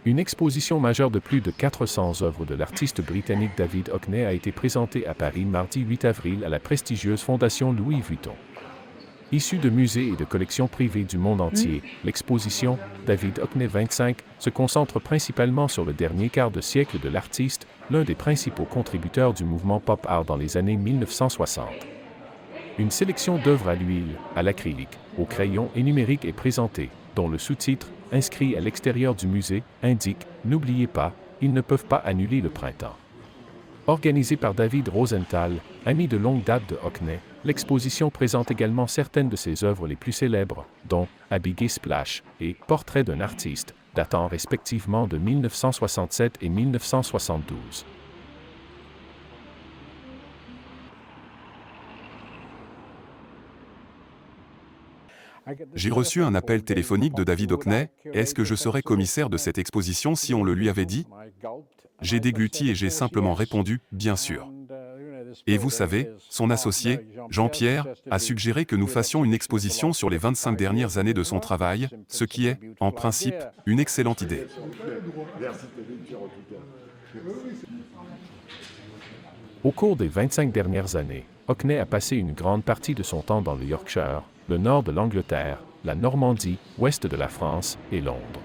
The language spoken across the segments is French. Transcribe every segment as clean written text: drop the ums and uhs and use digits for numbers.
Une exposition majeure de plus de 400 œuvres de l'artiste britannique David Hockney a été présentée à Paris mardi 8 avril à la prestigieuse Fondation Louis Vuitton. Issue de musées et de collections privées du monde entier, l'exposition David Hockney 25 se concentre principalement sur le dernier quart de siècle de l'artiste, l'un des principaux contributeurs du mouvement pop art dans les années 1960. Une sélection d'œuvres à l'huile, à l'acrylique, au crayon et numérique est présentée, dont le sous-titre, inscrit à l'extérieur du musée, indique « N'oubliez pas, ils ne peuvent pas annuler le printemps ». Organisée par David Rosenthal, ami de longue date de Hockney, l'exposition présente également certaines de ses œuvres les plus célèbres, dont A Biggie Splash et Portrait d'un artiste, datant respectivement de 1967 et 1972. J'ai reçu un appel téléphonique de David Hockney. Est-ce que je serais commissaire de cette exposition si on le lui avait dit? J'ai dégluti et j'ai simplement répondu « Bien sûr ». Et vous savez, son associé, Jean-Pierre, a suggéré que nous fassions une exposition sur les 25 dernières années de son travail, ce qui est, en principe, une excellente idée. Au cours des 25 dernières années, Hockney a passé une grande partie de son temps dans le Yorkshire, le nord de l'Angleterre, la Normandie, ouest de la France et Londres.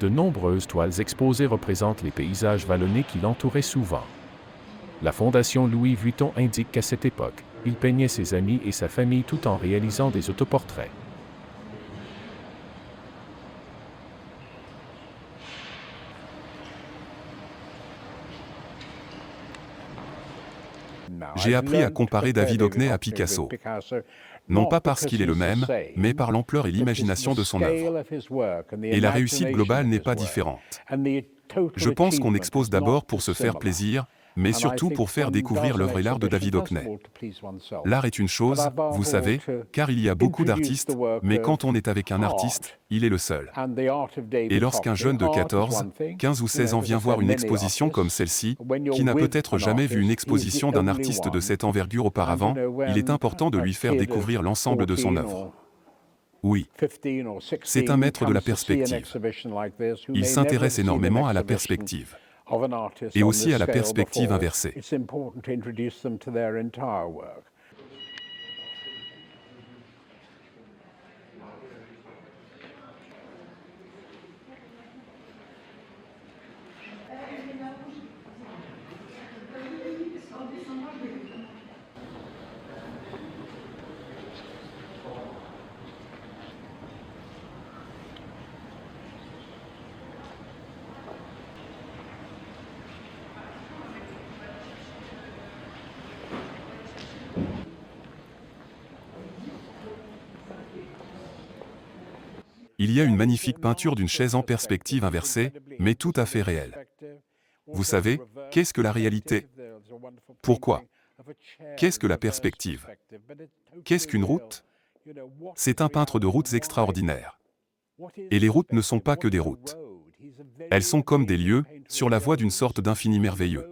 De nombreuses toiles exposées représentent les paysages vallonnés qui l'entouraient souvent. La Fondation Louis Vuitton indique qu'à cette époque, il peignait ses amis et sa famille tout en réalisant des autoportraits. J'ai appris à comparer David Hockney à Picasso. Non pas parce qu'il est le même, mais par l'ampleur et l'imagination de son œuvre. Et la réussite globale n'est pas différente. Je pense qu'on expose d'abord pour se faire plaisir, mais surtout pour faire découvrir l'œuvre et l'art de David Hockney. L'art est une chose, vous savez, car il y a beaucoup d'artistes, mais quand on est avec un artiste, il est le seul. Et lorsqu'un jeune de 14, 15 ou 16 ans vient voir une exposition comme celle-ci, qui n'a peut-être jamais vu une exposition d'un artiste de cette envergure auparavant, il est important de lui faire découvrir l'ensemble de son œuvre. Oui, c'est un maître de la perspective. Il s'intéresse énormément à la perspective. Et aussi à la perspective inversée. Il y a une magnifique peinture d'une chaise en perspective inversée, mais tout à fait réelle. Vous savez, qu'est-ce que la réalité? Pourquoi? Qu'est-ce que la perspective? Qu'est-ce qu'une route? C'est un peintre de routes extraordinaire. Et les routes ne sont pas que des routes. Elles sont comme des lieux, sur la voie d'une sorte d'infini merveilleux.